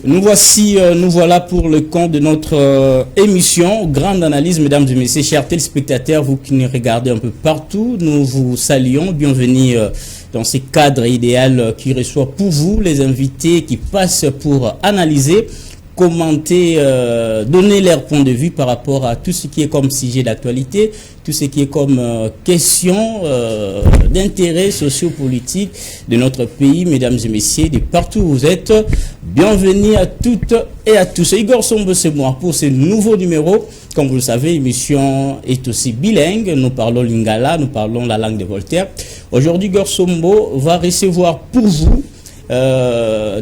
Nous voici, nous voilà pour le compte de notre émission Grande Analyse, mesdames et messieurs, chers téléspectateurs, vous qui nous regardez un peu partout, nous vous saluons, bienvenue dans ces cadres idéal qui reçoit pour vous les invités qui passent pour analyser, commenter, donner leur point de vue par rapport à tout ce qui est comme sujet d'actualité, tout ce qui est comme question d'intérêt sociopolitique de notre pays, mesdames et messieurs, de partout où vous êtes. Bienvenue à toutes et à tous. Igor Sombo, c'est moi pour ce nouveau numéro. Comme vous le savez, l'émission est aussi bilingue. Nous parlons lingala, nous parlons la langue de Voltaire. Aujourd'hui, Igor Sombo va recevoir pour vous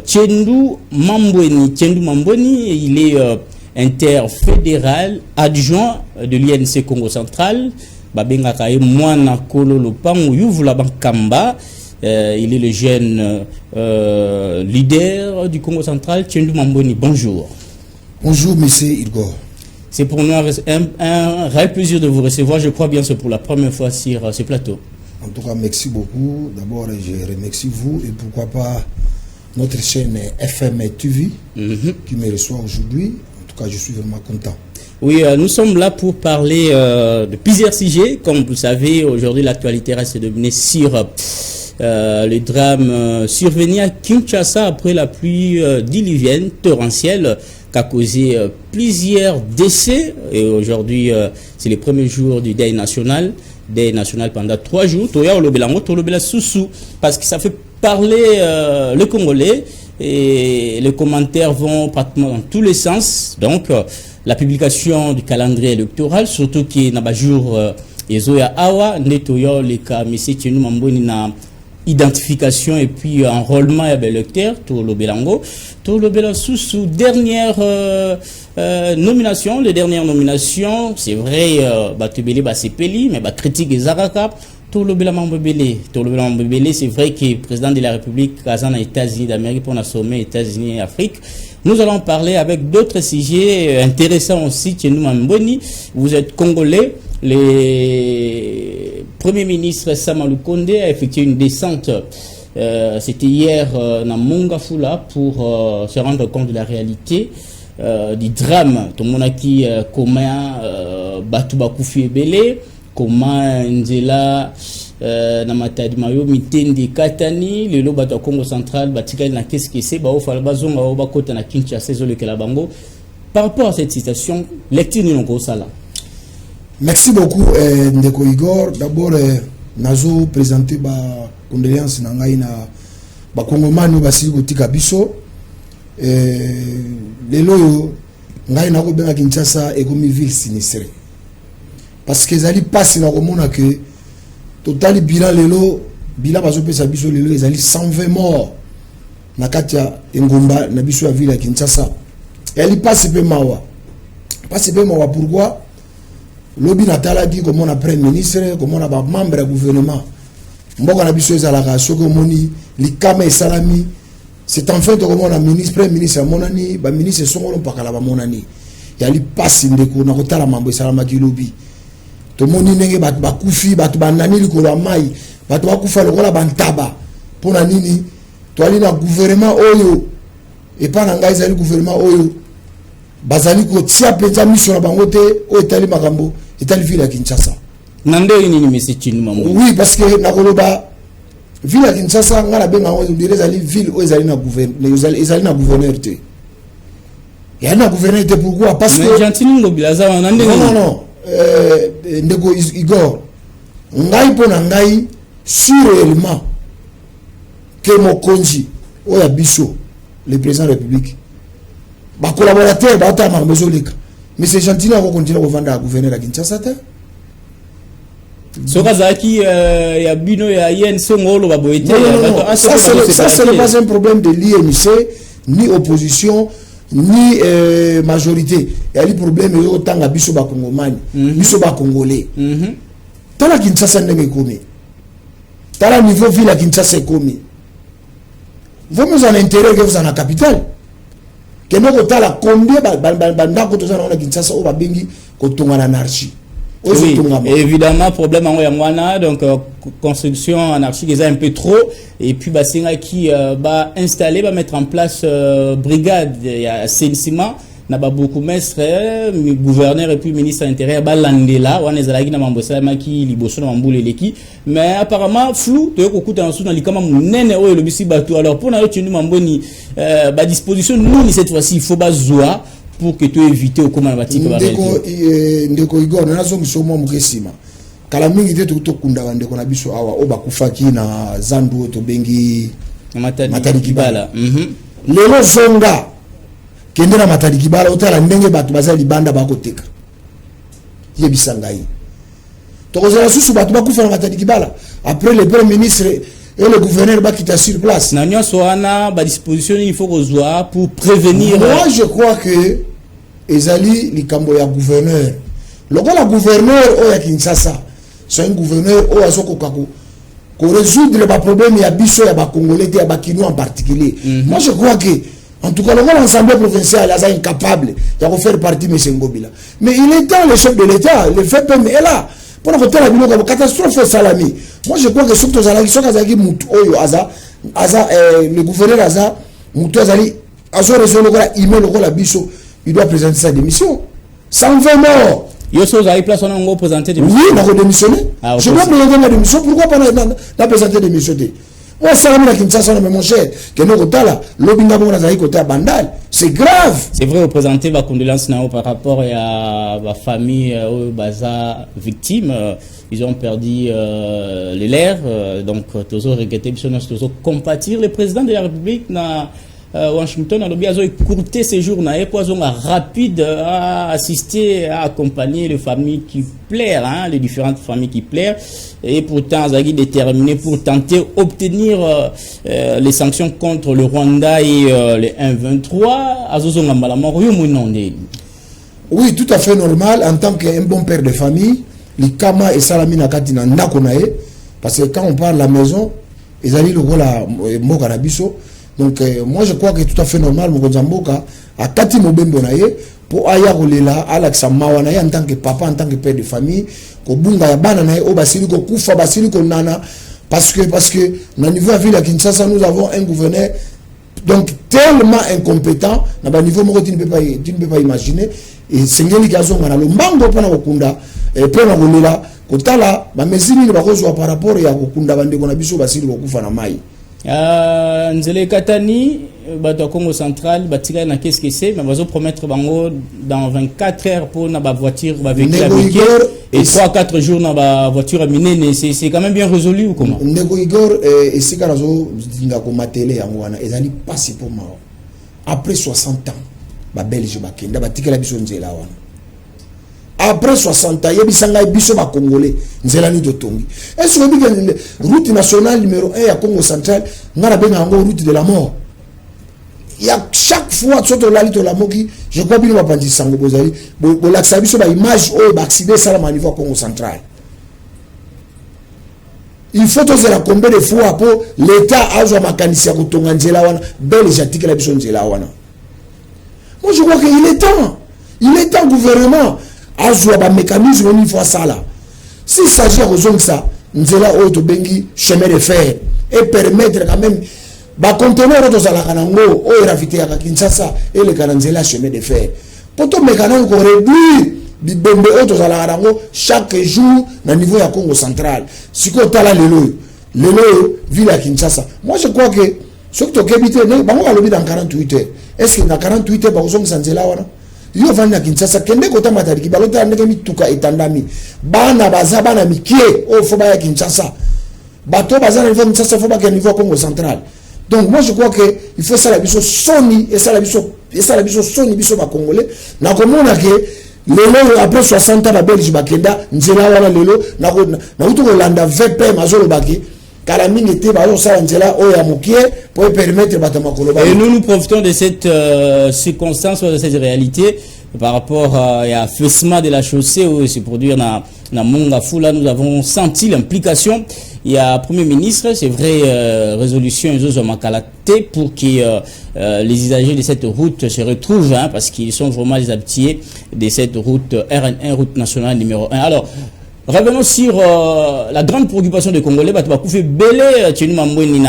Tiendou Mambweni. Tiendou Mambweni, il est interfédéral adjoint de l'INC Congo Central. Babenga Mwana Kololo Pangu Kamba. Il est le jeune leader du Congo Central. Tiendou Mambweni, bonjour. Bonjour, monsieur Igor. C'est pour nous un réel plaisir de vous recevoir. Je crois bien que c'est pour la première fois sur ce plateau. En tout cas, merci beaucoup. D'abord, je remercie vous et pourquoi pas notre chaîne FM TV qui me reçoit aujourd'hui. En tout cas, je suis vraiment content. Oui, nous sommes là pour parler de plusieurs sujets. Comme vous savez, aujourd'hui, l'actualité reste dominée sur le drame survenu à Kinshasa après la pluie diluvienne torrentielle qui a causé plusieurs décès. Et aujourd'hui, c'est le premier jour du deuil national. Deuil national pendant 3 jours. Parce que ça fait parler le Congolais et les commentaires vont pratiquement dans tous les sens. Donc, la publication du calendrier électoral, surtout qui est dans le jour Ezoya Awa, Netoyo, les cas, M. Tiendou Mambweni na identification et puis enrôlement à l'électeur, tout le Belango. Tout le Belango sous dernière nomination, les dernières nominations, c'est vrai, Batubele Basepeli, mais critique des Araka, tout le Belango Bele, c'est vrai que le président de la République, Kazan aux États-Unis d'Amérique, pour la sommet États-Unis et Afrique. Nous allons parler avec d'autres sujets intéressants aussi. Tiendou Mambweni, vous êtes congolais. Le Premier ministre Samalou Konde a effectué une descente, c'était hier, dans Mongafula pour se rendre compte de la réalité du drame. Tout le monde a qui comment Batouba Koufi Ebele, comment Nzela Namatadi Mayo Mitende Katani, le Lobato Congo Central, Batikali na qu'est-ce que c'est, Baofal Bazonga Obakota na Kinshasa, le Kelabango. Par rapport à cette situation, lecture nous sala. Merci beaucoup, Ndeko Igor. D'abord, nazo présenter ba condoléances na ngai na ba Kongomani basili kotika biso. Lelo yo ngai na ko benga Kinshasa et comme ville sinistrée. Parce que zali passe na komona que total bilan lelo bilan bazo pesa biso lelo ezali 120 morts na katia engomba na biso ya ville ya Kinshasa. Elle passe pe mawa. Passe pe mawa pourquoi? Lobi natala dit comment on a premier ministre, comment on a membre du gouvernement. Mboka na biso ezalaka soko moni likama esalami. C'est en fait comment on a ministre, premier ministre monani, ba ministre songolo pakala ba monani. Yali passe ndeko na kotala mambo esalama ki lobi. To moni ndenge bat ba kufi, bat ba nani likolo mai, bat ba kufa lokola bantaba. Pona nini? To ali na gouvernement oyo. Et pas na ngai ezali gouvernement oyo. Bazali ko tia penza mission na bango te o etali makambo etali ville ya Kinshasa. Nande nini monsieur Tiendou Mambweni? Oui, parce que na koloba ville ya Kinshasa ngala benga on dirait ezali ville o ezali na gouverneur, ezali na gouverneur te. Ya na gouverneur te pourquoi? Parce que Gentini Ngobilaza nande non Ndeko Igor. Ngai pona ngai sûrement que Mokonzi o ya biso le président de la République ba collaborateur ba ta marmezolika mais c'est gentil à continuer à vendre à gouverner à Kinshasa. Sokazaki ya bino ya yen songolo ba boete ça c'est pas un problème de l'INC ni opposition ni majorité. Il y a le problème autant à biso ba congomani biso ba congolais. Tala Kinshasa ndenge komi. Tala niveau ville à Kinshasa komi. Vous nous en intérêt que vous en la capitale. Que nous avons combien bandako tous en Kinshasa au babengi kotonga l'anarchie. Oui, évidemment, problème en Yangwana, donc construction anarchique est un peu trop, et puis Basinga qui va installer, va mettre en place brigade, il y a Sensima, n'a pas beaucoup mestre, gouverneur et puis ministre de l'Intérieur, Balandela, on est à la Mambosa, Maki, Liboso, Mamboule, Leki, mais apparemment, flou, tu as beaucoup de temps, dans les camps, Nene, le Bissi Batou, alors pour nous, tu nous Mamboni, disposition, nous, cette fois-ci, il faut bazoa, pour que tu évites au comment batik ndeko Igor na zo ngisomo mukesima kala mingi te to kunda ndeko na biso awa oba kufaki na zandu to bengi matari kibala lelo zonga kende na matari kibala otala ndenge batu bazali banda bakoteka ye bisangai to kozala susu batu bakufa na matari kibala après le premier ministre et le gouverneur va quitter sur place. Nanya soana ba disposition il faut qu'on pour prévenir. Moi je crois que ezali likambo ya gouverneur. Lokola gouverneur o ya Kinshasa, c'est un gouverneur o azoko kako ko résoudre les problèmes ya biso ya ba congolais ya ba kino en particulier. Moi je crois que en tout cas l'Assemblée provinciale est incapable de faire partie de Ngobila. Mais il est temps le chef de l'État, le fait même est là. Pour la catastrophe salami. Moi je crois que surtout le gouverneur Aza Moutou Azali il doit présenter sa démission. 120 morts. Yoso Zali place on a présenté démission. Oui, il a démissionné. Je dois présenter la démission. Pourquoi pas présenter la démission? Moi, c'est grave. C'est vrai, représenter ma condoléance par rapport à la famille baza victime. Ils ont perdu les lèvres. Donc, toujours regretter, toujours compatir. Le président de la République na Washington a écourté ces jours rapide à assister, à accompagner les familles qui plairent, hein, les différentes familles qui plairent, et pourtant Zaghi déterminé pour tenter d'obtenir les sanctions contre le Rwanda et les 1-23. Oui, tout à fait normal en tant qu'un bon père de famille, les Kama et Salamina Katina Nakonae, parce que quand on parle de la maison, ils allaient le rôle à Mokanabiso. Donc moi je crois que tout à fait normal Mokonzamboka a Kati Mobembo naye pour aya kolela Alexa Mawana en tant que papa, en tant que père de famille ko bunga ya bana naye o basili ko kufa basili ko nana parce que na niveau de ville à Kinshasa nous avons un gouverneur donc tellement incompétent na ba niveau moko tu ne peux pas imaginer et sengeli kazonga na lombango pona kokunda et pona kolela kotala ba mesini ba kozwa par rapport ya kokunda bande ko na biso basili ko kufa na mai. Nzele Katani, bato Congo central, batika na qu'est-ce que c'est, mais bazo promettre bango dans 24 heures pour na ba voiture ba véhicule et 3-4 jours na ba voiture minée, c'est quand même bien résolu ou comment? Nego Igor et c'est karazo dinga ko matele yango wana ezali passé pour moi. Après 60 ans, ba Belge ba kenda batika la biso nzela wana. Après 60 ans, il y a des biso ba congolais, nzelani de tongi. Est-ce que route nationale numéro 1 à Congo central, ngara benga ngo route de la mort. Il y a chaque fois surtout la lito la moki, je crois bien va pandi sango bozali, bo laksa biso ba image o ba accident ça la niveau Congo central. Il faut oser la combien de fois pour l'état a zo makanisi ya kotonga nzela wana, belge atika la biso nzela wana. Moi je crois qu'il est temps. Il est temps gouvernement azwa ba mécanisme au niveau ça là. S'il s'agit de ça, nous allons au bengi chemin de fer et permettre quand même ba conteneur auto zala kanango o ravité à Kinshasa et le kananzela chemin de fer. Pour tout mécanisme ko réduire bi bombe auto zala kanango chaque jour na niveau ya Congo central. Siko tala lelo ville à Kinshasa. Moi je crois que ce que tu habite bango alobi dans 48 heures. Est-ce que dans 48 heures ba ozong sanzela wana? Yo vanda Kinshasa kende kota matariki balota ndenge mituka etandami bana baza bana mikie o foba ya Kinshasa bato baza na niveau Kinshasa foba ke niveau Congo central. Donc moi je crois que il faut ça la biso soni et ça la biso soni biso ba congolais na komona ke lelo après 60 ans ba Belge bakenda nzela wana lelo na uto kolanda VP mazolo baki. Et nous profitons de cette circonstance, de cette réalité par rapport à l'affaissement de la chaussée où se produire na Mongafou. Là, nous avons senti l'implication il y a Premier ministre, c'est vrai, résolution Makalate pour que les usagers de cette route se retrouvent, hein, parce qu'ils sont vraiment les habitués de cette route RN1, route nationale numéro 1. Alors, revenons sur la grande préoccupation des Congolais. Fait belé, tu nous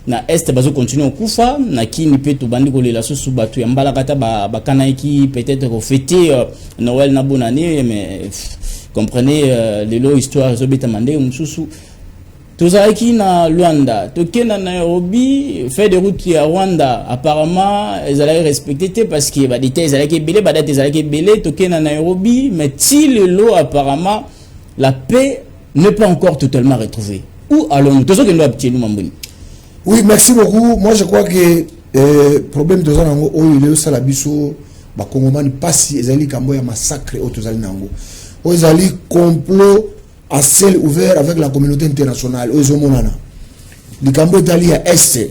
na est bazo continue au kufa na kini pe to bandi kolela susu batu ya mbala kata ba kanaiki peut-être ko fêter Noël na bonne année, mais comprenez les lots histoire zo beta mande mususu tozaki na Luanda tokena na Nairobi fait de route ya Rwanda apparemment ils allaient respecter parce que ba détails allaient belé ba date allaient belé tokena na Nairobi, mais si le lot apparemment la paix n'est pas encore totalement retrouvée. Où allons-nous? Tout ce que nous obtenons Mamboni. Oui, merci beaucoup. Moi, je crois que le problème de Zanango, il est la biso, Bakongomani, pas si ils allaient Kamboya massacre au Tozali Nango. Ils allaient complot à ciel ouvert avec la communauté internationale. Ils ont monana. Le Kambo est allé à Est.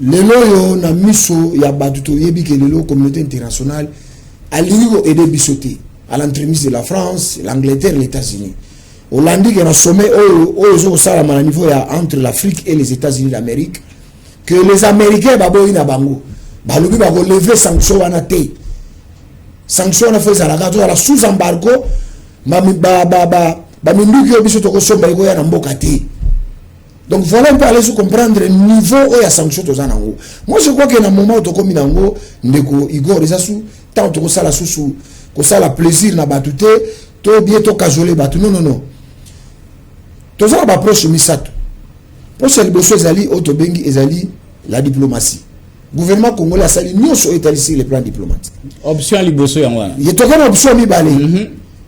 Le loyo na miso ya batuto yebi que le communauté internationale a ligo aider bisoté à l'entremise de la France, l'Angleterre, les États-Unis. Hollande qui est un sommet au niveau entre l'Afrique et les États-Unis d'Amérique, que les Américains baboyina bango balobi ba lever sanctions wana te sanctions na fait la sous embargo ba minduki obiso to ko somba iko ya na mboka te. Donc voilà un peu aller se comprendre le niveau où ya sanctions to zanango. Moi je crois que na moment to komi nango ndeko Igor ezasu tant to ko sala susu ko sala plaisir na batute to bien to cajoler batu non tous ça va proche misato pour ce liboso ezali otobengi ezali la diplomatie gouvernement congolais a sali nyonso etali sur le plan diplomatique option liboso yango il est encore option mibale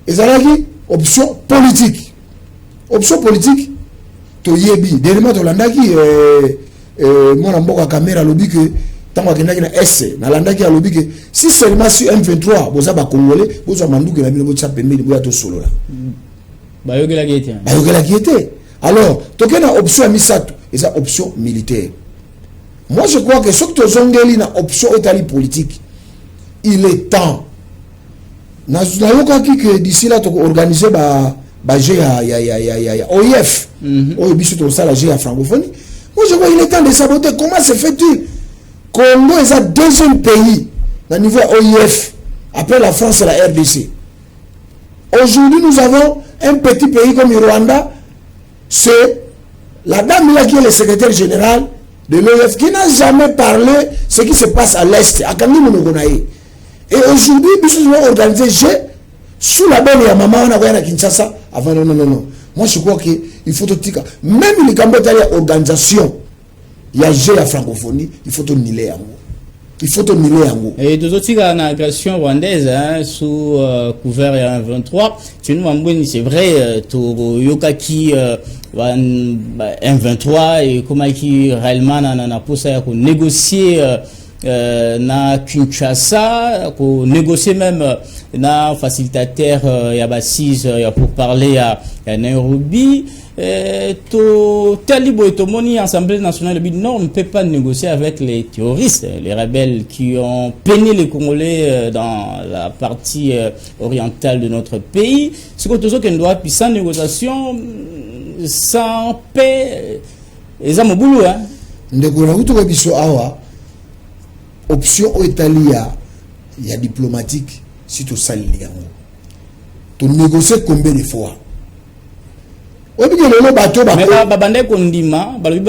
ezalaki option politique to yebi dernièrement to landaki mona mboka caméra lobi que tango akendaki na S na landaki ya lobi que si seulement sur M23 boza ba congolais boza manduke na bino botsa pembeni boya to solo la bayogela qui était. Alors, tokena option misato, c'est option militaire. Moi je crois que ce que tozongeli na option itali politique, il est temps. Na yoka que d'ici là to organiser ba OIF. Oyo biso to sala GA francophonie. Moi je crois qu'il est temps de saboter. Comment se fait-il? Congo est un deuxième pays au niveau OIF après la France et la RDC. Aujourd'hui nous avons un petit pays comme le Rwanda, c'est la dame là qui est le secrétaire général de l'OIF qui n'a jamais parlé de ce qui se passe à l'Est, à Kangi Monogonaï. Et aujourd'hui, nous avons organisé sous la bonne ya maman, on a voyé à Kinshasa. Avant, non. Moi, je crois qu'il faut tout dire. Même les Cambodgiens, organisation, il y a G à francophonie, il faut tout nier. Il faut te nier en gros. Et deux autres en agression rwandaise hein, sous couvert et 23. Tu nous m'embrouilles, c'est vrai, tout yokaki M23 et comment qui réellement n'a pas ça pour négocier na Kinshasa, pour négocier même na facilitateur ya basis pour parler à Nairobi. Talibo et Tomoni, Assemblée nationale du Nord, ne peut pas négocier avec les terroristes, les rebelles qui ont peiné les Congolais dans la partie orientale de notre pays. C'est quelque chose qu'on doit, puis sans négociation, sans paix, et ça, mon boulot, hein. Option au Italie, il y a diplomatique, si tu sali les gars. Tu négocies combien de fois? Mais babande kondima balobi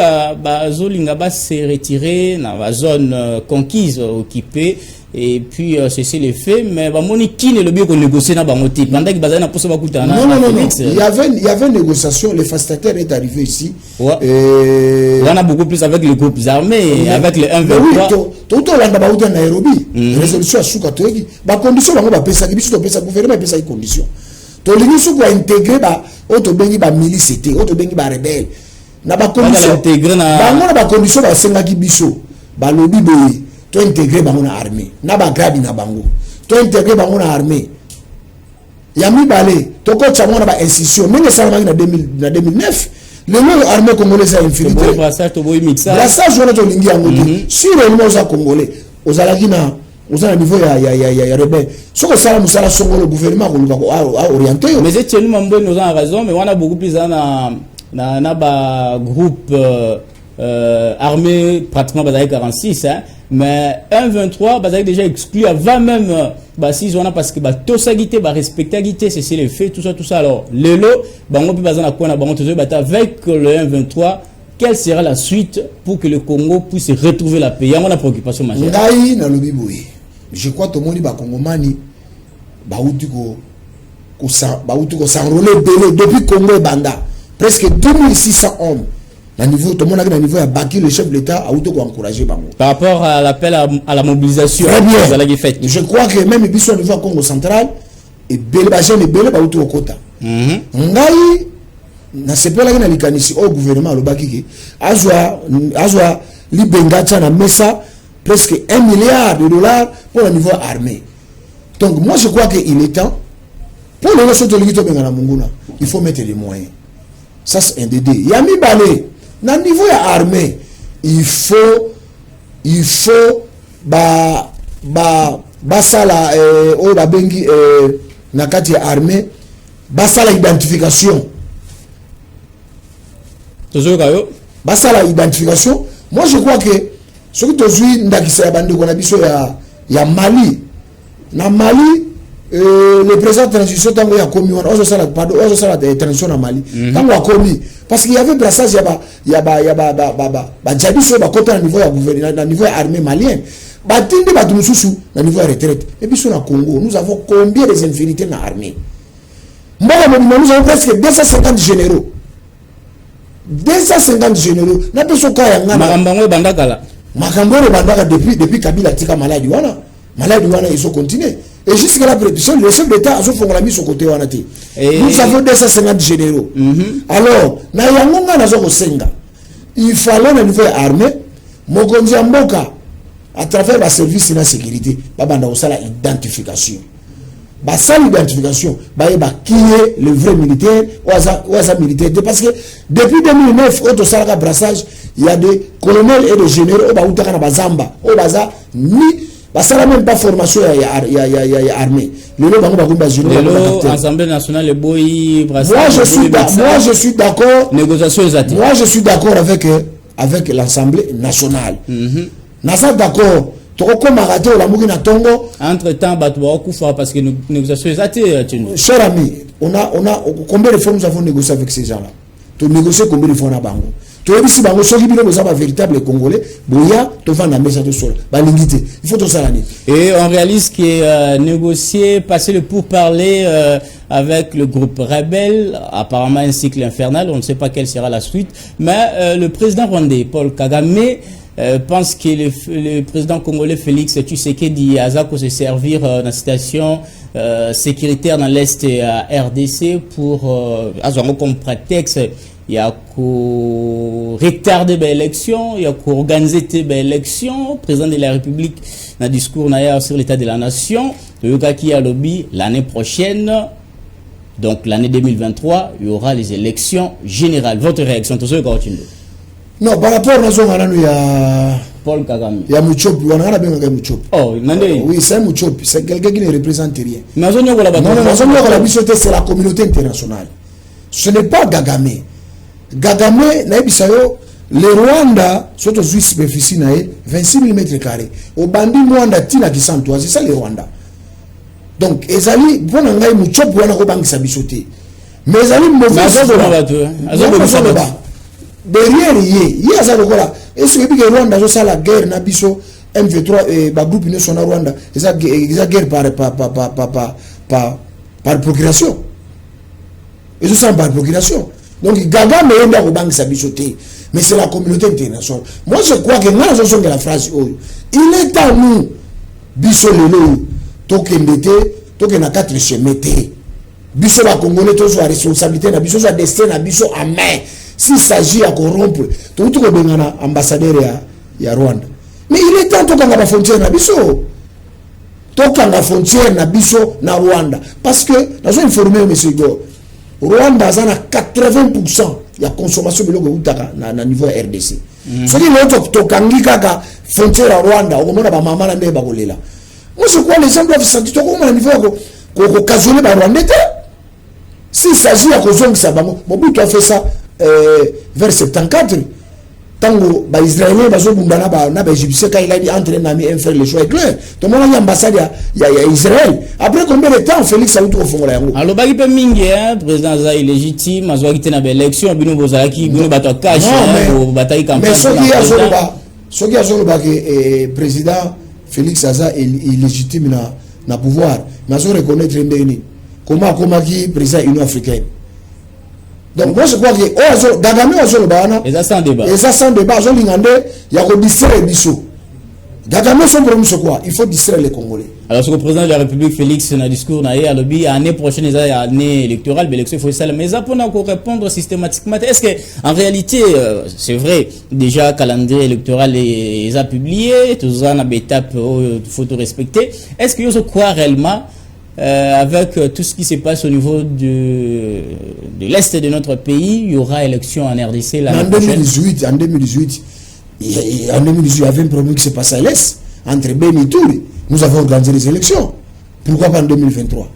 bazolinga ba se retirer dans la zone conquise occupée et puis cesser les faits mais bamoni kine le bio ko négocier na bangote pendant que bazana poso bakuta na non il y avait une négociation, le facilitateur est arrivé ici on a beaucoup plus avec les groupes armés avec les 1-23 tout landa ba uta Nairobi résolution asuka toeki ba condition bango ba pesa biso to pesa gouvernement pesa les conditions to lingi su ko intégrer ba auto bengi ba milice té auto bengi ba rebelle na ba condition intégrer na bango na ba condition ba senga ki biso ba lobi boye to intégrer bango na armée na ba grabi na bango to intégrer bango na armée ya mi balé to ko tsa mona ba institution mingi sala na 2009 le nom armée congolaise a infiltré brassage to boy mixa brassage wana to lingi yango sur le nom za congolais ozalaki na au niveau ya rebelle ce que ça musala songo le gouvernement a orienté mais c'est nous mambo nous avons raison mais on a beaucoup plus na ba groupe armé pratiquement basé 46 hein, mais 1-23 basé déjà exclu avant même si on a parce que tout ça guité respecter guité c'est les faits tout ça alors lelo bango puis basé na quoi na bango toujours avec le 1-23 quelle sera la suite pour que le Congo puisse retrouver la paix? Il y a une préoccupation majeure. Je crois que tout le monde va congomani s'enrôler depuis Congo et Banda presque 2600 hommes. Niveau, tout le monde a niveau à bâtir le chef de l'État a encouragé Bango. Par rapport à l'appel à la mobilisation, je crois que même au niveau Congo central et Bélébachène et Bélé ba au Kota. Ngai na sepela na likanisi au gouvernement le bakiki azwa libenga na mesa presque 1 milliard de dollars pour le niveau armé. Donc moi je crois qu'il est temps pour le reste de l'État bengana munguna, il faut mettre les moyens. Ça c'est un dédé. Yami balé na niveau armé, il faut basala o ba bengi na kati armée basala identification. Basala identification. Moi je crois que ce que tu as ndakisa ya bande kona biso ya Mali na Mali le président de transition tango ya komi on ozo sala transition na Mali tango a komi parce qu'il y avait brassage ba jabiso ba kota na niveau ya gouvernement na niveau ya armée malienne batindi ba tumususu na niveau ya retraite et puis sur na Congo nous avons combien des infinités na armée mbala nous avons presque 250 généraux 250 généraux na peso kaya ngana makambango bandakala makambango bandaka depuis Kabila tika maladi wana ils sont continués et jusqu'à la prédiction le chef d'État a fait la mise au côté wana ti nous avons 250 généraux alors na yangonga na zoko senga il fallait na niveau armée mokonzi mboka à travers la service de sécurité babanda osala identification qui est le vrai militaire ou à militaire parce que depuis 2009 au Tosala brassage il y a des colonels et des généraux au Baoutaka na Bazamba au Baza ni basala même pas formation ya armée Assemblée nationale le boy brassage moi je suis d'accord négociation exacte moi je suis d'accord avec l'Assemblée nationale nasa d'accord entre temps parce que nous négociations cher ami on a combien de fois nous avons négocié avec ces gens là tu négocier combien de fois na bango tu as dit bango soki bino boza ba véritable congolais boya to vanda mesa to sol ba lingité il faut to salani et on réalise que négocier passer le pourparler avec le groupe rebelle apparemment un cycle infernal on ne sait pas quelle sera la suite mais le président rwandais Paul Kagame pense que le président congolais Félix Tshisekedi a se servir dans la situation sécuritaire dans l'Est RDC pour comme prétexte il y a retarder l'élection, il y a organiser des élections, président de la République dans le discours sur l'état de la nation, le cas qui a lobby l'année prochaine. Donc l'année 2023, il y aura les élections générales. Votre réaction tout ça non, par rapport à ça, il y a Paul Kagame. Il y a Mouchopi, on a bien Mouchopi. Oh, oui, c'est Mouchopi, c'est quelqu'un qui ne représente rien. Non, c'est la communauté internationale. Ce n'est pas Kagame. Kagame, le Rwanda, surtout Suisse superficie, 26 000 m². Au bandit Rwanda, Tina qui s'entoure, c'est ça le Rwanda. Donc, Ezali, bon, on a Mouchopi, on a Robangi Sabisoté. Mais Ezali, mauvais. Derrière il y a ça est-ce que Rwanda a la guerre na biso M23 ba groupe national Rwanda ça guerre par procuration et ça c'est par procuration donc Gaga me yenda ko bangi sabisoté mais c'est la communauté internationale moi je crois que nous avons la phrase il est à nous biso lelo tokena 4 chemete biso ba congolais tous la responsabilité na biso sa destin na biso à main. S'il s'agit à corrompre, tout le monde est ambassadeur à Rwanda. Mais il est temps de la frontière na biso. La frontière na biso na Rwanda. Parce que, nous avons informé M. Igor, Rwanda a 80% de la consommation de l'eau na niveau RDC. Ce qui est la frontière à Rwanda, on a ma maman na bagolela. Moi, je crois que les gens doivent se sentir au niveau occasionné par Rwanda. S'il s'agit à cause de ça, mon but a fait ça. vers 74 tango ba israélien bazo bundana na ba égyptien quand il a dit entre nami un frère le choix est clair to mona ya ambassade ya Israël après combien de temps Félix a eu au fond la yango alors baki pe mingi président za illégitime azwa kite na ba élection bino bozalaki bino bato cash bataille campagne mais soki azoloba que président Félix Aza est illégitime na pouvoir mais azo reconnaître ndeni comment qui président Union africaine. Donc moi je crois que Dagame azoloba et ça sans débat azolingande ya ko distraire biso. Dagame son problème c'est quoi? Il faut distraire les Congolais. Alors ce que le président de la République Félix dans discours na hier lobby année prochaine année électorale l'élection faut ça mais ça pour encore répondre systématiquement est-ce que en réalité c'est vrai déjà calendrier électoral les a publié tout ça na étape faut tout respecter est-ce que vous croit réellement avec tout ce qui se passe au niveau de l'est de notre pays, il y aura élection en RDC l'année prochaine. En 2018, il y avait un problème qui s'est passé à l'est, entre Beni et Touri. Nous avons organisé les élections. Pourquoi pas en 2023?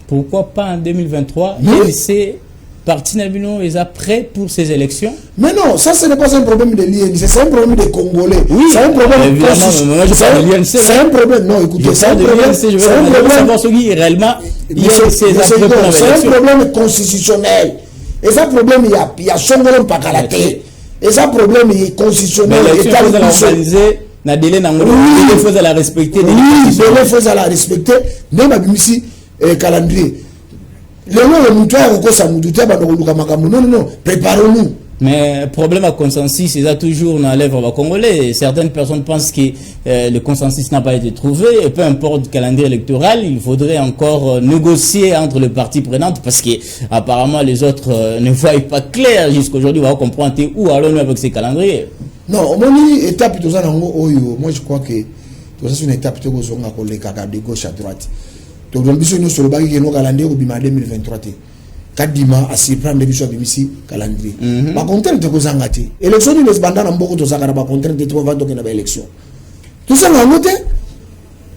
Pourquoi pas en 2023? C'est parti Nabino est prêt pour ces élections? Mais non, ça ce n'est pas un problème de l'INC, c'est un problème des Congolais. Oui, c'est un problème. C'est un problème. Non, écoutez, c'est un problème. C'est un problème réellement. C'est un problème constitutionnel. Et ça problème il y a son problème pas calaté. Et ça problème il est constitutionnel. L'État vous organisé. Na délai na ngolo. Il faut la respecter. Oui, il faut la respecter. Même à ici calendrier. Non, préparons-nous. Mais problème à consensus, c'est ça toujours dans l'œuvre congolais. Certaines personnes pensent que le consensus n'a pas été trouvé. Et peu importe le calendrier électoral, il faudrait encore négocier entre les parties prenantes parce que apparemment les autres ne voient pas clair jusqu'aujourd'hui. On va comprendre où allons-nous avec ces calendriers. Non, au moins étape moi je crois que c'est une étape de gauche à droite. Donc nous sommes sur le bac qui est calendrier au 2023. Kadima a surprendre les bisous ici calendrier. Par contre, tu as engagé. Élection du Nesbanda n'a beaucoup de sagara par contre de trouver donc une élection. Tout ça n'a noté.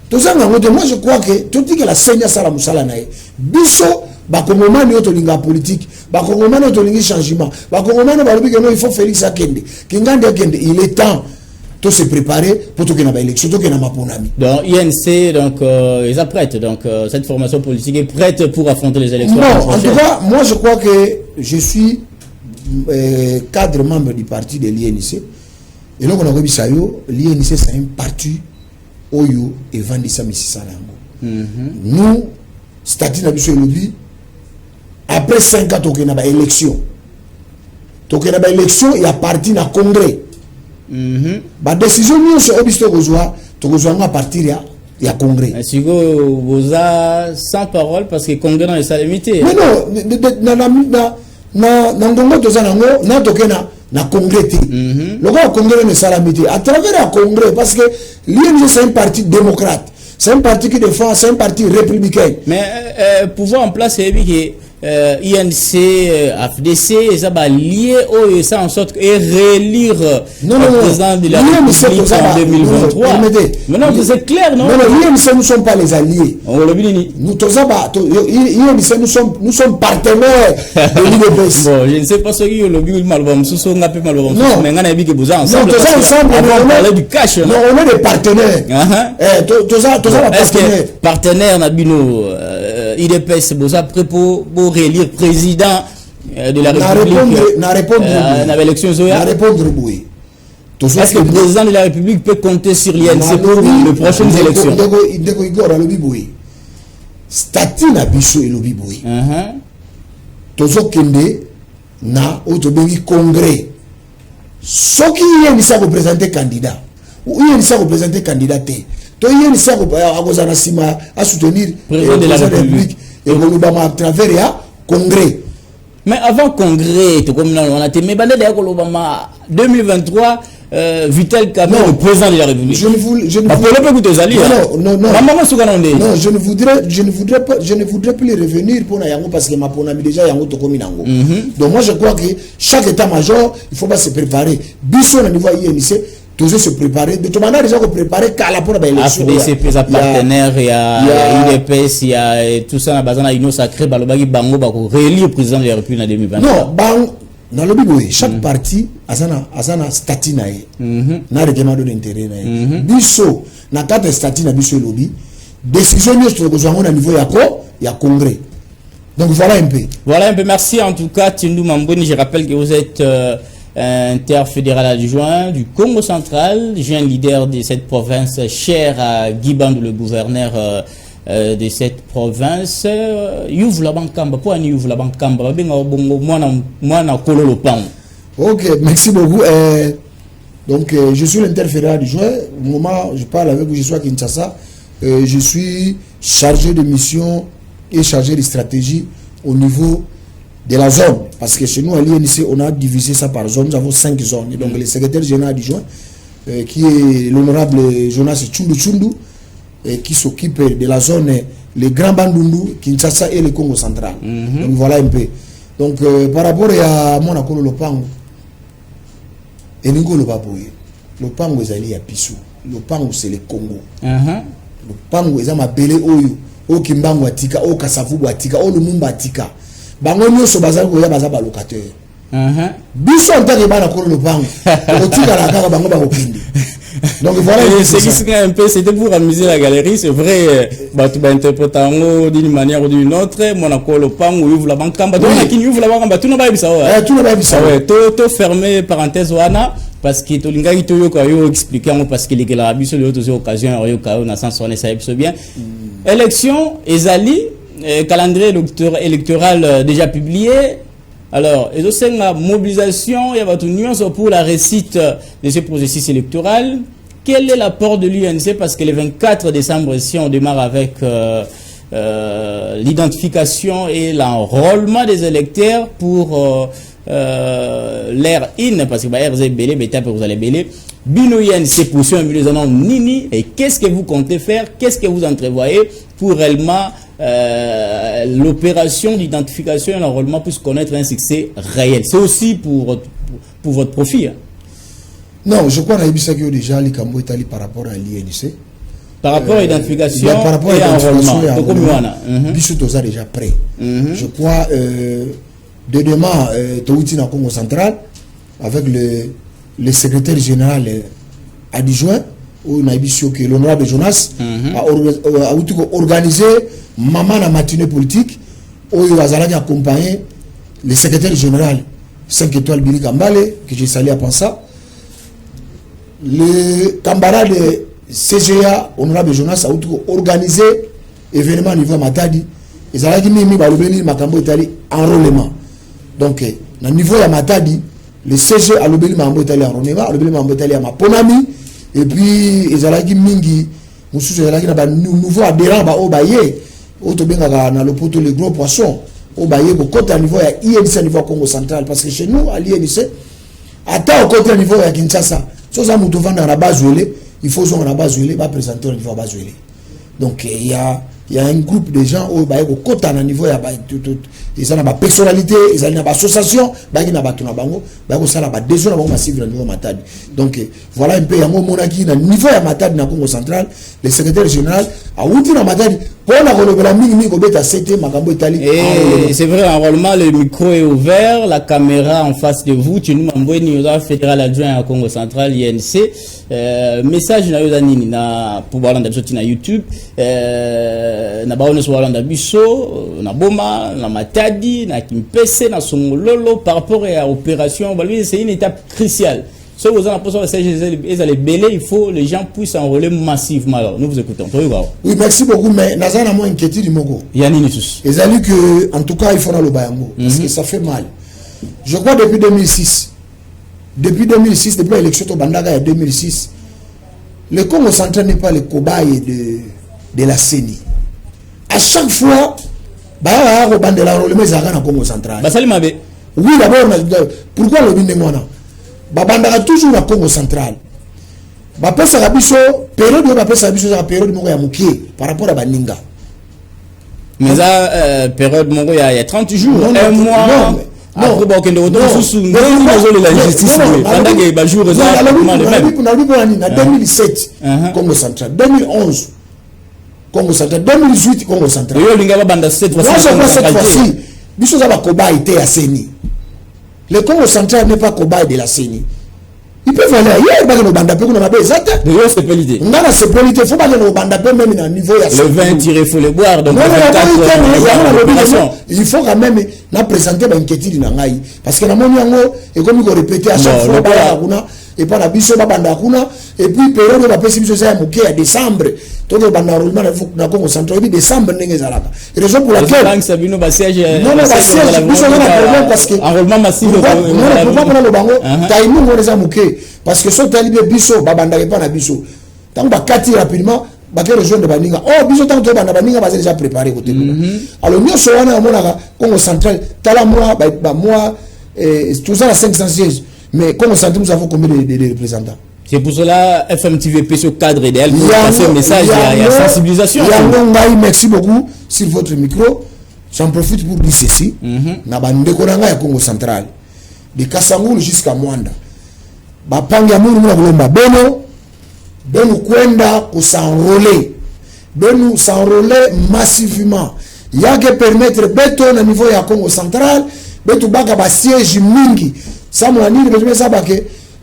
Tout ça n'a noté. Moi je crois que tout dit que la Seigneur Sala Moussala nae. Biso ba Congolais ni otolinga politique, ba Congolais otolinga changement, ba Congolais ba lobi que non il faut Félix Akende. Kingande Akende, il est temps de se préparer pour tout qu'il y ait une élection, tout qu'il y ait un donc INC, donc ils sont prêts, donc cette formation politique est prête pour affronter les élections. Non, en tout cas, moi je crois que je suis cadre membre du parti de l'INC. Et donc on a vu ça, l'INC c'est un parti Oyo et Vandissa Mississanango. Nous, statut n'a pas lobby. Après 5 ans, il y a une élection. Donc il y a une élection, il y a parti dans le congrès. La décision nous c'est obligé de partir il y a congrès. Si vous avez sans parole parce que congrès dans les salles limitées. Mais non, na congrès. Le congrès ne salles limitées. À travers le congrès parce que l'INC c'est un parti démocrate, c'est un parti qui défend, c'est un parti républicain. Mais pouvoir en place c'est que INC, AFDC, ça va lier au ça en sorte et relire le président de la République en 2023. Mais non, c'est clair, non? Non, l'INC nous ne sommes pas les alliés. Nous sommes partenaires de l'UDPS. Bon, je ne sais pas ce qu'il y a lobby malbon, ce sont un peu malbon. Non, mais on a vu que vous ensemble. On parler du cash. Non, on est des partenaires. Est-ce que partenaire Nabino IDPS, vous êtes prêt pour relire président de la République dans l'élection Zoya? Est-ce que le président de la République peut compter sur l'INC pour les prochaines élections? Statut na biso et lobby boy. Tozo kende na autobéni congrès. Ce qui est représenter candidat ou il est représenter candidat. Il est à soutenir le président de la République et à travers le congrès. Mais avant congrès, comme on a été 2023, Vital Kamerhe, le président de la République. Je ne voudrais plus revenir pour Nayango parce que ma ponami déjà Yango Tokominango. Donc moi je crois que chaque état-major, il faut pas se préparer. Bissot na niveau INC, toujours se préparer. De toute manière, déjà préparer qu'à la pour la élection. AFDC, partenaire, il y a UDPS, il y a tout ça, il y a une sacrée balobagi bango bako réélire président de la République en 2023. Non, dans le biboé chaque parti azana statut na ye na règlement d'intérêt na ye biso na quatre statut na biso lobby décision nous sur na niveau ya congrès. Donc voilà un peu. Voilà un peu. Merci en tout cas Tindou Mamboni. Je rappelle que vous êtes interfédéral adjoint du Congo central, jeune leader de cette province, cher à Guy Bandou, le gouverneur de cette province. Youv la bankamba, pour un youv la bankamba, ok, merci beaucoup. Donc je suis l'interfédéral adjoint. Au moment où je parle avec vous, je suis à Kinshasa. Je suis chargé de mission et chargé de stratégie au niveau de la zone. Parce que chez nous, à l'INC, on a divisé ça par zone. Nous avons 5 zones. Et donc, le secrétaire général adjoint, qui est l'honorable Jonas Tchundu, qui s'occupe de la zone, les Grands Bandundu, Kinshasa et le Congo central. Donc, voilà un peu. Donc, par rapport à mon accord, le Pango, et nous, le Papoye, le Pango, c'est à Pissou. Le Pango, c'est le Congo. Le Pango, c'est ma belle Oyo. O Kimbango atika, o Kasavubu atika, o Lumumba atika. Bango nyoso bazali koya bazaba locateur. Biso ntaka bana ko le pango. Otika la kaka bango ba okindi. Donc voilà. C'est qui c'est un peu, c'était pour amuser la galerie, c'est vrai. Bah tu vas interpréter d'une manière ou d'une autre. Mon accord le pango ouvre la banque kamba. Donc qui ouvre la banque, tout ne va pas ça. Tout ne va pas ça. Ouais, tout fermé parenthèse wana. Parce que tout le monde qui expliqué parce que les gars sur les occasions on a sens on est bien. Élection Ezali calendrier électoral déjà publié. Alors et aussi la mobilisation il y a une nuance pour la réussite de ce processus électoral. Quel est l'apport de l'UNC parce que le 24 décembre ici on démarre avec l'identification et l'enrôlement des électeurs pour l'air in parce que RZ belé beta vous allez belé binoyen c'est pour un milieu nini et qu'est-ce que vous comptez faire, qu'est-ce que vous entrevoyez pour réellement l'opération d'identification et l'enrôlement puisse connaître un succès réel. C'est aussi pour votre profit hein. Non, je crois que déjà les Cambo est allé par rapport à l'INC par rapport à l'identification par rapport et enrôlement Bissou toza déjà prêt. Je crois de demain Touti na Congo central avec le secrétaire général adjoint ou Naibisio que l'honorable Jonas a organisé maman la matinée politique où il va accompagner le secrétaire général 5 étoiles Billy Kambale que j'ai salué à Pansa, le camarade de CGA honorable Jonas a organisé événement au niveau Matadi ils allaient mimi balobeli makambo itali enrôlement. Donc, au niveau de Matadi, le CG a l'obéli mambo italien à Roneva, l'obéli mambo italien à Ponami, et puis ils allaient mingi, nous avons nouveau adhérent au Baye, au Tobenga dans le poteau les gros poissons, au Baye, au côté à niveau à INC à niveau Congo central, parce que chez nous, à l'INC, attends au côté à niveau à Kinshasa, si on a dans la base il faut qu'on la base il va présenter au niveau à base. Donc, il y a un groupe de gens au côté à niveau ils ont ma personnalité ils ont ma association ils ont bango ça là des zones massives au niveau Matadi. Donc voilà un peu il y a mon monaki na niveau ya Matadi na Congo central le secrétaire général a outi na Matadi pour la renouveler mingi ko beta CT makambo itali. Et c'est vrai enrôlement le micro est ouvert la caméra en face de vous tu nous mamboni au fédéral adjoint à Congo central INC message na yo nini na pour balanda biso na YouTube na baono so balanda biso na Boma na Matadi na Kimpese na Songololo par rapport à l'opération c'est une étape cruciale. Si vous avez l'impression que il faut que les gens puissent enrôler massivement. Alors, nous vous écoutons. Oui, merci beaucoup, mais nous avons moins inquiétude du Mogo. Il y a ni tous. Et ça dit que, en tout cas, il faut dans le Bayango. Parce que ça fait mal. Je crois depuis 2006. Depuis l'élection de Bandaga en 2006, le Congo central n'est pas le cobaye de la CENI. À chaque fois, il y a un Congo central. Oui, d'abord, pourquoi le Bindengwana? Babandaka toujours na Congo central. Bapesa kabiso période de bapesa biso za période moko ya mukie par rapport à Baninga. Mais ça période moko il y a 30 jours, un mois. Après ba okende oto susu ngoni bazole la justice. Bandake ba jour ça na 2007 Congo central, 2011 Congo central, 2018 Congo central. Yo linga ba banda 7 fois. Cette fois-ci biso za ba koba été à Seni. Le Congo central n'est pas cobaye de la CENI. Ils peuvent aller ailleurs, ils peuvent aller au Bandapé. D'ailleurs, c'est polité. Non, c'est polité. Il faut pas aller au Bandapé même à niveau. Le vin tiré, il faut le boire. Donc, il faut quand même présenter une inquiétude. Parce que la monnaie, et comme il répété à chaque fois, et pas la biso babanda kuna et puis période va passer biso ça moké à décembre tout le banda roulement na Congo central et décembre ndenge zalaka raison pour laquelle Sabino ba siège non ba siège biso na problème parce que enrôlement massif non pourquoi le bango taïmu ngone za moké parce que so talibé biso babanda pas na biso tant ba kati rapidement ba ke rejoindre baninga oh biso tant to banda baninga ba déjà préparé côté alors nous so wana monaka Congo central tala moi ba moi tout ça la 516. Mais comme on sent, nous avons combien de représentants? C'est pour cela FMTVP ce cadre idéal pour passer un message, il y a sensibilisation. Merci beaucoup sur votre micro. J'en profite pour dire ceci. Nabande konanga ya Congo central. De Kasangulu jusqu'à Mwanda. Bapanga mulu muna kulomba beno kwenda kusanrole. Beno s'enrôler massivement. Yake permettre beto na niveau ya Congo central, beto baka ba siège mingi. Ça m'a dit que ça va que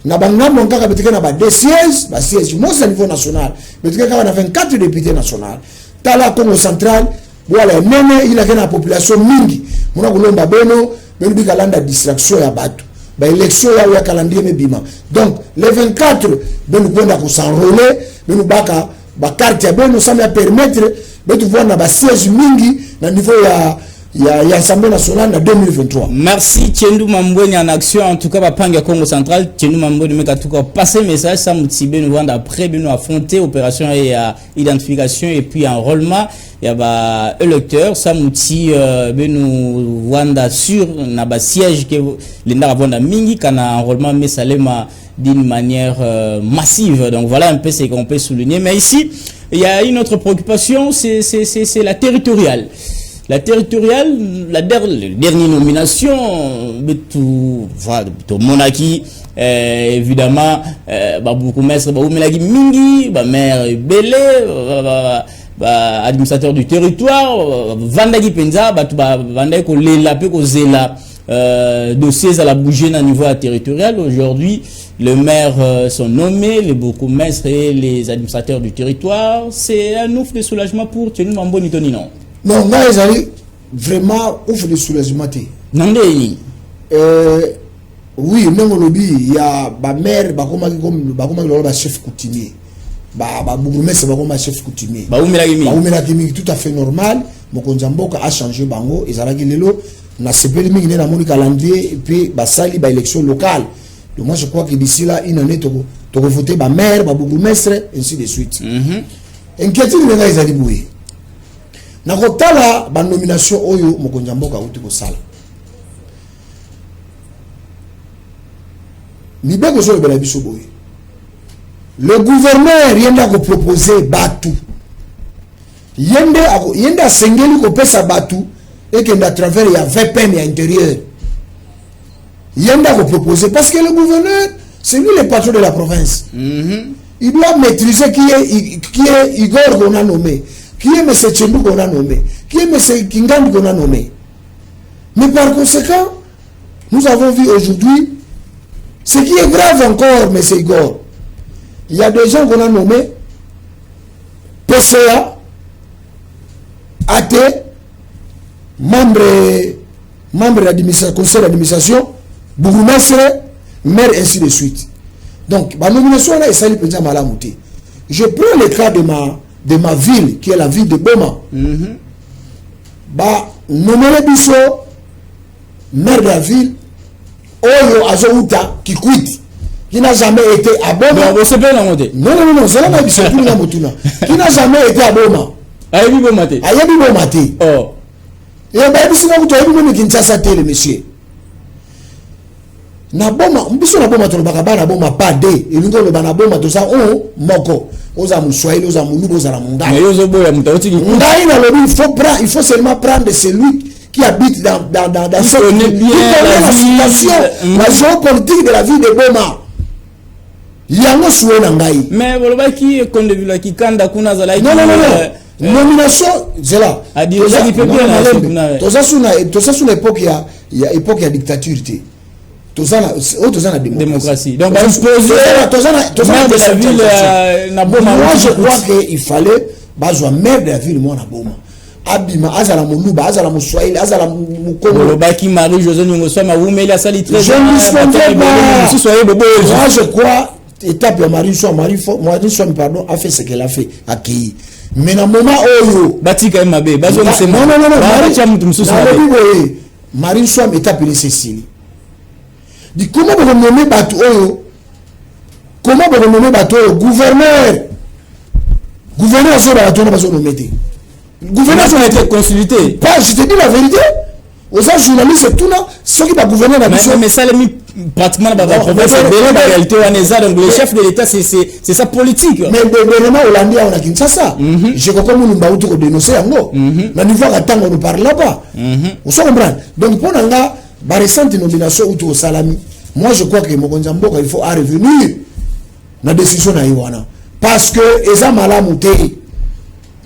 na bangambo nkaka betike na ba deux sièges ba siège moi au niveau national betike ka na 24 députés national tala Congo central voilà nene il a une population mingi mona kulomba beno bikalanda distraction ya batu ba élection ya calendrier mebima donc les 24 beno kwenda ku s'enrôler beno baka ba carte ya beno ça me permettre betu voir na ba siège mingi na niveau il y a l'Assemblée nationale en 2023. Merci Tiendou Mamboué en action en tout cas Bapanga Congo central Tiendou Mamboué de en tout cas passer message ça motiver nous vendre après nous affronter opération et identification et puis enrôlement il y a ba électeurs ça motive nous vendre sur na ba siège que les na vendre mingi kana enrôlement mais salema d'une manière massive donc voilà un peu ce qu'on peut souligner mais ici il y a une autre préoccupation c'est la territoriale. La territoriale, la dernière nomination, tout Monaki, évidemment, beaucoup maître, Melagi Mingi, maire Belé, administrateur du territoire, Vandagi Penza, Vandagi Kolelape Kozela, dossiers à la bouger à niveau territorial. Aujourd'hui, les maires sont nommés, les beaucoup maîtres et les administrateurs du territoire. C'est un ouf de soulagement pour Tenu Mambo Nitoni, non? Non, moi, ils vraiment ouf de soulagement. Non, oui, il y a ma mère, comme chef coutumier. Chef coutumier. Tout à fait normal. Mokonzamboka a changé bango. Ils ont lelo na sepeli mingi na moni calendrier et puis basali ba élection locale. Donc moi je crois que d'ici là une année to voter ba maire, ba bourgmestre ainsi de suite. Inquiétude les gars ils allaient bouer. Na kotala ba nomination oyo mokonzamboka uti ko sala. Ni bego zo bela biso boye. Le gouverneur yenda ko proposer batu. Yenda sengeli ko pesa batu et que à travers ya VPN à intérieur. Yenda ko proposer parce que le gouverneur c'est lui le patron de la province. Il doit maîtriser qui est Igor qu'on a nommé. Qui est M. Tchembou qu'on a nommé? Qui est M. Kingan qu'on a nommé? Mais par conséquent, nous avons vu aujourd'hui ce qui est grave encore, M. Igor. Il y a des gens qu'on a nommés PCA, AT, membre de conseil d'administration, bourgmestre, maire, ainsi de suite. Donc, ma nomination là, c'est le Malamouté. Je prends le cas de ma ville, qui est la ville de Boma. Nommé Bisso, maire de la ville, Oyo Azouta, qui quitte, qui n'a jamais été à Boma. Non, c'est bien la montée. Non, c'est la même chose, qui n'a jamais été à Boma. Ayebi Bomate. Ayebi Bomate. Oh. Et bien, si vous avez vu Kinshasa télé, monsieur. Na Boma, mbiso na Boma tolobaka bana Boma pas de, et nous le bana Boma to ça on moko. Oza Moussouaïl, oza Moulou, oza Ramunda. Mais oza Boya Moutaouti. Il faut seulement prendre celui qui habite dans ce connaît bien la situation, la géopolitique de la vie de Boma. Yango soué nangai. Mais voilà qui est comme de qui kanda kuna zala. Non. Nomination, c'est là. A dire ça qui peut bien. Tout ça sous l'époque il y a époque il y a dictature. la démocratie. Donc, maire de la ville, moi, je crois qu'il fallait, maire de la ville, moi, Naboma. Abima, Azala Moulouba, Azala Moussoaïl, Azala Moukomo. Baki Marie-José Nyongoso, Maoumé, la salle très je crois, étape de Marie-Soie, pardon, a fait ce qu'elle a fait, accueilli. Mais dans le moment où Batika Mabé, Bazo non, Marie-Soie, étape de Cécile. Dit comment vous nommez Bato, comment vous nommez Bato, gouverneur, sur la tour, pas nommé. Gouverneur a été consulté. Pas, je te dis la vérité. Aux gens journalistes, tout là, ceux qui va gouverner la mission. Mais ça, les pratiquement dans la province, la réalité, donc le chef de l'État, c'est sa politique. Mais le gouvernement hollandais, on a Kinshasa. Je crois que nous avons dénoncé en gros. Mais nous voyons attendre, on ne parle là-bas. On se comprend. Donc, pour nous, la récente nomination au Salami, moi je crois que Mokonzambo, il faut revenir dans la décision de Iwana. Parce que, les gens malades,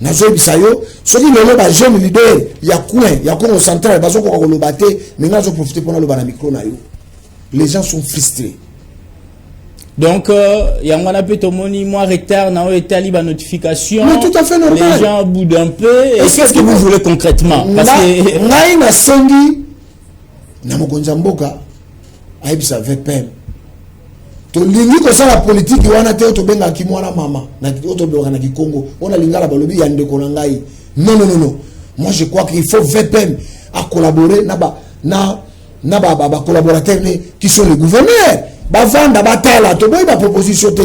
nazo bisayo soki lelo ba jeune leader ya coin au central bazo ko lo baté mais nazo profiter pour na lo ba na micro na yo les gens sont frustrés donc yangwana pe tomoni moi retard na o etali ba notification mais tout à fait normal les gens boudent un peu et qu'est-ce que vous voulez concrètement parce que ngai na sengi na mokonza mboka aibisa VPM to lingi ko sala politique wana te to benga ki mwana mama na to benga na ki Congo on a lingala balobi ya ndeko na ngai non moi je crois qu'il faut VPM à collaborer na ba collaborateurs qui sont les gouverneurs ba vanda batala to boy ba proposition te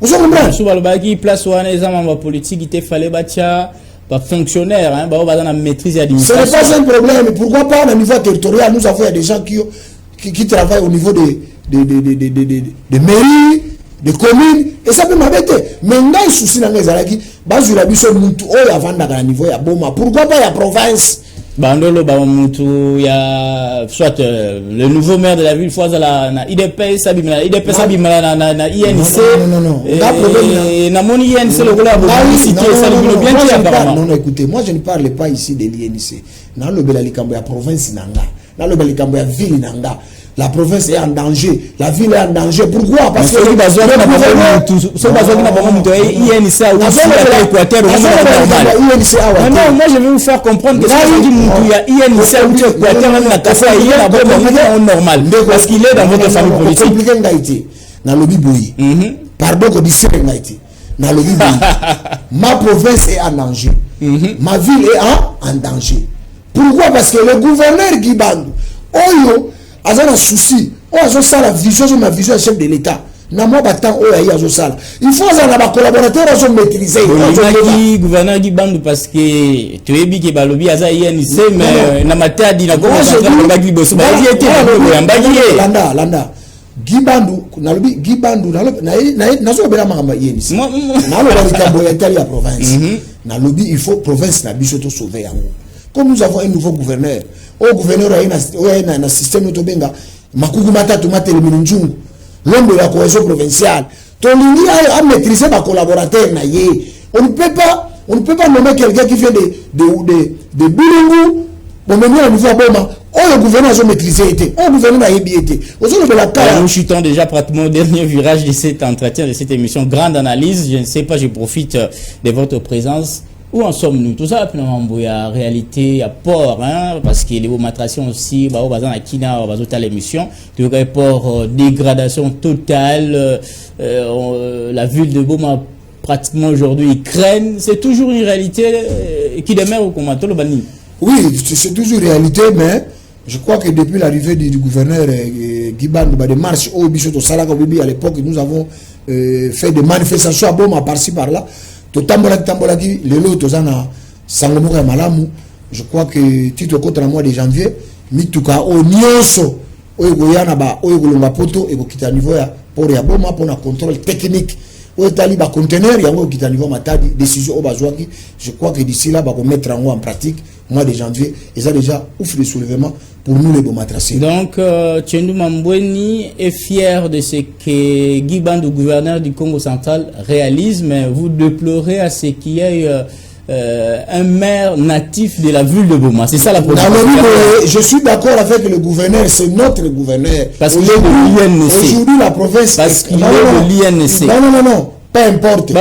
vous comprenez sous balobaki place wana les hommes politique il te fallait batia pas fonctionnaire hein ba dans la maîtrise administrative ce n'est pas un problème pourquoi pas au niveau territorial nous avons des gens qui travaillent au niveau de mairies, de communes, et ça peut m'embêter. Mais il y a un souci dans les Arabes, il y a un niveau de Boma. Pourquoi pas la province? Bandolo, il y a soit le nouveau maire de la ville, soit la IDP, Sabimala, na INC. Non. Et na mon INC, le gouvernement non, écoutez, moi je ne parle pas ici de l'INC. Dans le Belalicambo, la province Nanga. Dans le Belalicambo, la ville Nanga. La province est en danger, la ville est en danger. Pourquoi? Parce que il moi je vais vous faire comprendre que il y a normal parce qu'il est dans votre famille politique. Pardon, ma province est en danger. Ma ville est en danger. Pourquoi? Parce que le gouverneur Guibandou, a un souci, la vision sur ma vision chef de l'État. Il faut que collaborateurs soient maîtrisés. Le gouverneur Guibandou parce que tu es bien balobi aza INC mais na matadi na comment ça va bagli bosso ba yete landa Guibandou na so bela makamba INC na lo ba likambo ya Italie ya province na lobby il faut province na biso to sauver yango. Comme nous avons un nouveau gouverneur, au gouverneur a un système de benga, makuku matatu matele minunjungu, l'homme de la cohésion provinciale. Tolingi a maîtrisé ma collaborateur na ye. On ne peut pas nommer quelqu'un qui vient de Bulungu pour venir à niveau à Boma. Le gouverneur a maîtrisé été. Le gouverneur a été. Nous chutons déjà pratiquement au dernier virage de cet entretien, de cette émission. Grande analyse. Je ne sais pas, je profite de votre présence. Où en sommes-nous? Tout ça, il y a réalité, il y a port, hein, parce qu'il y a des matrations aussi, bah, on a Kina, on va l'émission, il y a port, dégradation totale, la ville de Boma, pratiquement aujourd'hui, ils craignent, c'est toujours une réalité qui demeure au commentaire, le Bani. Oui, c'est toujours une réalité, mais je crois que depuis l'arrivée du gouverneur Guibandou, des marches au Bichot, au Salaka, à l'époque, nous avons fait des manifestations à Boma, par-ci, par-là. Tambolaki, le lot tozana sangomoka malamu. Je crois que titre contre le mois de janvier, mituka o nyonso o goyana ba o golonga poto e ko kita niveau ya pour ya Boma pour na contrôle technique. O tali ba conteneur yango kita niveau matadi décision o bazwaki. Je crois que d'ici là ba ko mettre en pratique mois de janvier et ça déjà ouvre le soulèvement pour nous les Bomatracés. Donc Tiendou Mambweni est fier de ce que Guibandou, gouverneur du Congo central, réalise, mais vous déplorez à ce qu'il y ait un maire natif de la ville de Boma. C'est ça la première. Je suis d'accord avec le gouverneur, c'est notre gouverneur. Parce qu'il est de l'INC. Aujourd'hui, la province. Parce qu'il est de l'INC. Non, peu importe. Il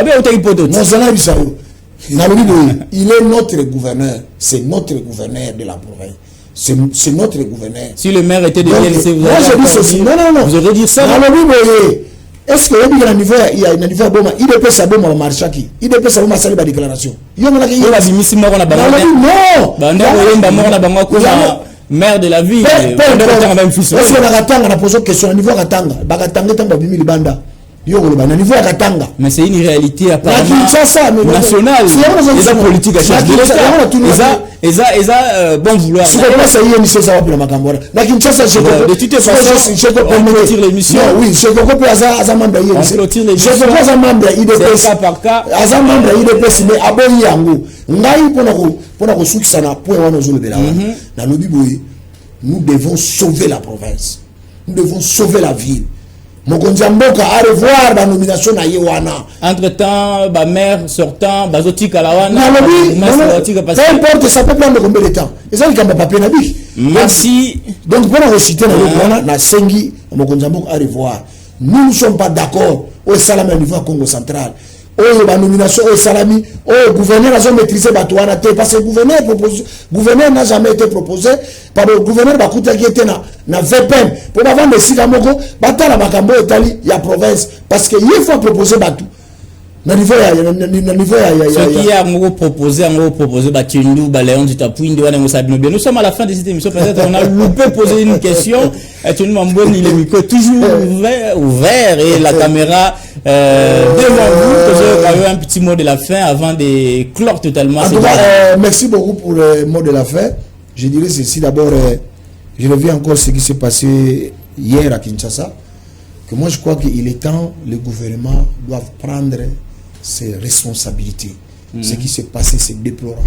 est notre gouverneur. C'est notre gouverneur de la province. C'est notre gouverneur. Si le maire était de l'INC, vous moi je dis ceci. Non. Vous aurez dit ça. Est-ce que il y a un niveau Boma, il peut savoir mon marchaki, il peut savoir ma déclaration. Il y a non. Maire de la ville. Est-ce que la posé question au niveau de Katanga, mais c'est une réalité apparemment nationale. C'est politique à chaque bon vouloir. De toutes les façons, on clôture l'émission. Oui, je peux pas on clôture l'émission. C'est cas par cas. Nous devons sauver la province. Nous devons sauver la ville. Mokonzamboka à revoir la nomination à Yewana. Entre-temps, ma mère sortant, Bazotika Lawana. Peu importe, ça peut prendre combien de temps. Et ça, il y a un papier nabi. Merci. Donc, pour la citer la Sengi, Mokonzamboka à revoir. Nous ne sommes pas d'accord au Salami au niveau Congo central. La nomination au Salami, au gouverneur a maîtrisé Batouana, parce que le gouverneur n'a jamais été proposé par le gouverneur Bakuta qui était na VPN. Pour avoir des Sigamoko, Batala Makambo Italie, il y a province. Parce qu'il faut proposer Batou. Ce qui a proposé, nous sommes à la fin de cette émission. Peut-être on a loupé poser une question. Le micro toujours ouvert et la caméra devant vous. Un petit mot de la fin avant de clore totalement. En tout cas, merci beaucoup pour le mot de la fin. Je dirais ceci d'abord. Je reviens encore à ce qui s'est passé hier à Kinshasa. Que moi je crois qu'il est temps, le gouvernement doit prendre ses responsabilités. Ce qui s'est passé, c'est déplorant.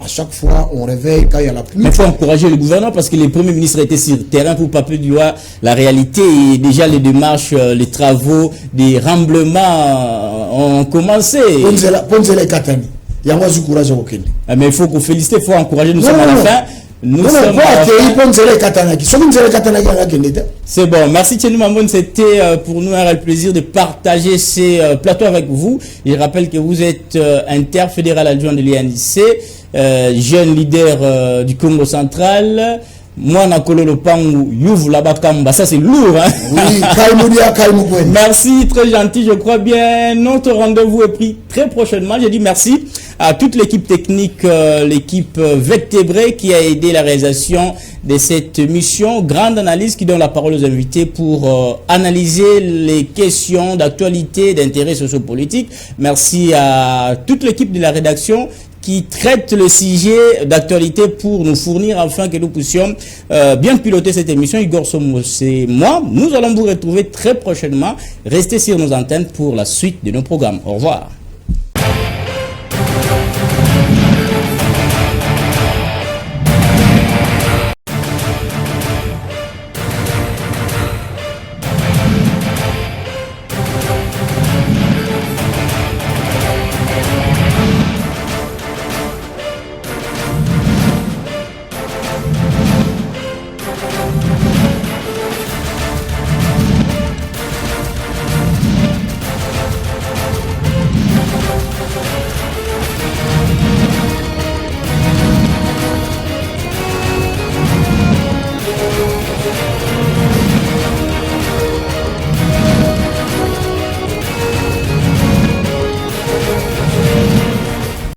À chaque fois, on réveille quand il y a la pluie. Mais il faut encourager le gouvernement parce que les premiers ministres étaient sur le terrain pour pas plus de la réalité. Et déjà, les démarches, les travaux, des remblements ont commencé. Mais il faut qu'on félicite, il faut encourager. Nous sommes à la fin. C'est bon, merci Tchenou Mamoun, c'était pour nous un réel plaisir de partager ces plateaux avec vous. Je rappelle que vous êtes interfédéral adjoint de l'INC, jeune leader du Congo central. Moi, Nakolo Lopangu, Youv Labakamba, ça c'est lourd, hein? Oui, merci, très gentil, je crois bien. Notre rendez-vous est pris très prochainement. Je dis merci à toute l'équipe technique, l'équipe Vectébré qui a aidé la réalisation de cette mission. Grande analyse qui donne la parole aux invités pour analyser les questions d'actualité, d'intérêt sociopolitique. Merci à toute l'équipe de la rédaction qui traite le sujet d'actualité pour nous fournir afin que nous puissions bien piloter cette émission. Igor Somo, c'est moi. Nous allons vous retrouver très prochainement. Restez sur nos antennes pour la suite de nos programmes. Au revoir.